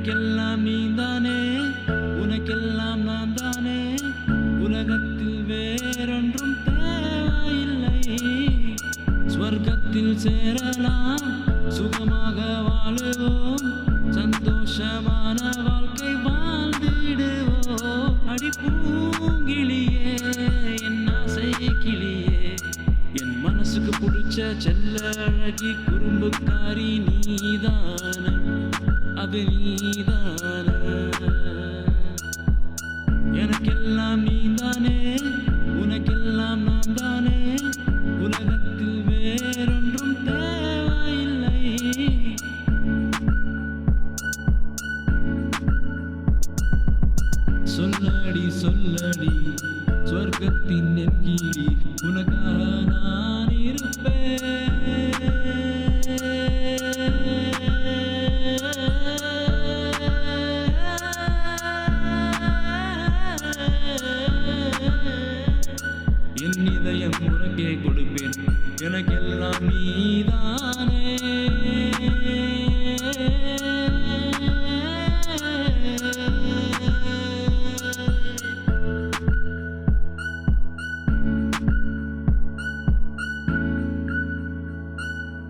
எனக்கெல்லாம் நீதானே, உனக்கெல்லாம் நான் தானே. உலகத்தில் வேறொன்றும் தேவையில்லை. ஸ்வர்க்கத்தில் சேரலாம், சுகமாக வாழுவோம், சந்தோஷமான வாழ்க்கை வாழ்ந்திடுவோம். அடி பூங்கிளியே, என் ஆசை கிளியே, என் மனசுக்கு பிடிச்ச செல்ல அழகி குறும்புக்காரி நீதான, அது நீதான. எனக்கெல்லாம் நீதானே, உனக்கெல்லாம் நான் தானே. உலகத்தில் வேறொன்றும் தேவையில்லை. சொல்லடி சொல்லடி சொர்க்கத்தின் என் கீழி, உனக்காக நான் இருப்பேன். என் இதயம் உனக்கே கொடுப்பேன், எனக்கெல்லாம் நீதானே.